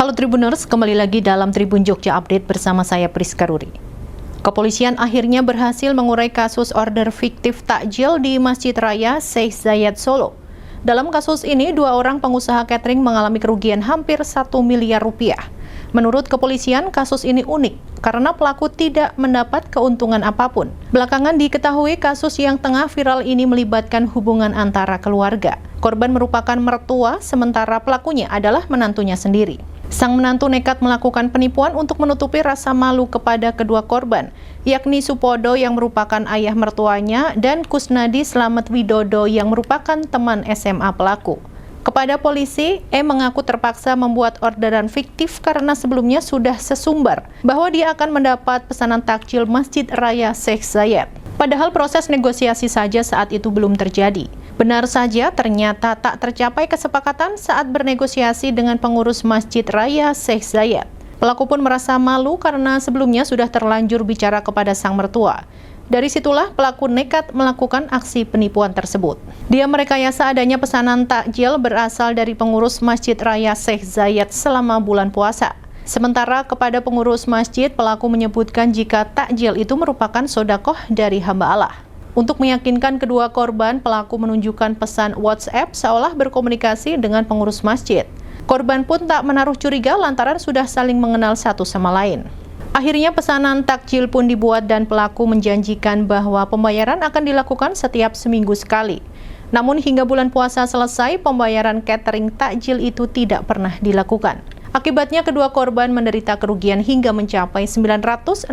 Halo Tribuners, kembali lagi dalam Tribun Jogja Update bersama saya Priska Ruri. Kepolisian akhirnya berhasil mengurai kasus order fiktif takjil di Masjid Raya Sheikh Zayed Solo. Dalam kasus ini, 2 orang pengusaha catering mengalami kerugian hampir 1 miliar rupiah. Menurut kepolisian, kasus ini unik karena pelaku tidak mendapat keuntungan apapun. Belakangan diketahui kasus yang tengah viral ini melibatkan hubungan antara keluarga. Korban merupakan mertua, sementara pelakunya adalah menantunya sendiri. Sang menantu nekat melakukan penipuan untuk menutupi rasa malu kepada kedua korban, yakni Supodo yang merupakan ayah mertuanya dan Kusnadi Slamet Widodo yang merupakan teman SMA pelaku. Kepada polisi, mengaku terpaksa membuat orderan fiktif karena sebelumnya sudah sesumbar bahwa dia akan mendapat pesanan takjil Masjid Raya Sheikh Zayed. Padahal proses negosiasi saja saat itu belum terjadi. Benar saja, ternyata tak tercapai kesepakatan saat bernegosiasi dengan pengurus Masjid Raya Sheikh Zayed. Pelaku pun merasa malu karena sebelumnya sudah terlanjur bicara kepada sang mertua. Dari situlah pelaku nekat melakukan aksi penipuan tersebut. Dia merekayasa adanya pesanan takjil berasal dari pengurus Masjid Raya Sheikh Zayed selama bulan puasa. Sementara kepada pengurus masjid, pelaku menyebutkan jika takjil itu merupakan sedekah dari hamba Allah. Untuk meyakinkan kedua korban, pelaku menunjukkan pesan WhatsApp seolah berkomunikasi dengan pengurus masjid. Korban pun tak menaruh curiga lantaran sudah saling mengenal satu sama lain. Akhirnya pesanan takjil pun dibuat dan pelaku menjanjikan bahwa pembayaran akan dilakukan setiap seminggu sekali. Namun hingga bulan puasa selesai, pembayaran catering takjil itu tidak pernah dilakukan. Akibatnya kedua korban menderita kerugian hingga mencapai 960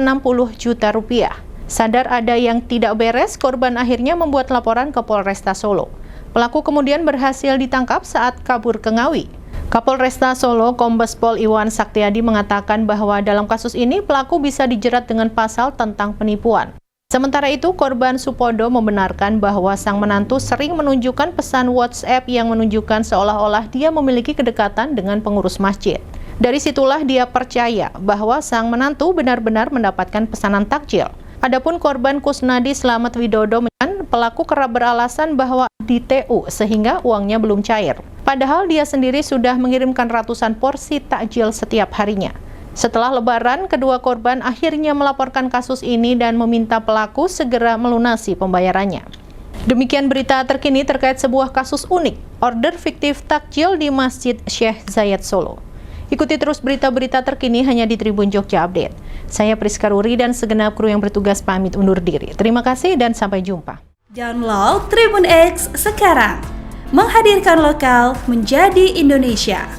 juta rupiah. Sadar ada yang tidak beres, korban akhirnya membuat laporan ke Polresta Solo. Pelaku kemudian berhasil ditangkap saat kabur ke Ngawi. Kapolresta Solo, Kombes Pol Iwan Saktiadi mengatakan bahwa dalam kasus ini pelaku bisa dijerat dengan pasal tentang penipuan. Sementara itu, korban Supodo membenarkan bahwa sang menantu sering menunjukkan pesan WhatsApp yang menunjukkan seolah-olah dia memiliki kedekatan dengan pengurus masjid. Dari situlah dia percaya bahwa sang menantu benar-benar mendapatkan pesanan takjil. Adapun korban Kusnadi Slamet Widodo pelaku kerap beralasan bahwa di TU sehingga uangnya belum cair. Padahal dia sendiri sudah mengirimkan ratusan porsi takjil setiap harinya. Setelah Lebaran, kedua korban akhirnya melaporkan kasus ini dan meminta pelaku segera melunasi pembayarannya. Demikian berita terkini terkait sebuah kasus unik, order fiktif takjil di Masjid Sheikh Zayed Solo. Ikuti terus berita-berita terkini hanya di Tribun Jogja Update. Saya Priska Ruri dan segenap kru yang bertugas pamit undur diri. Terima kasih dan sampai jumpa. Download Tribun X sekarang. Menghadirkan lokal menjadi Indonesia.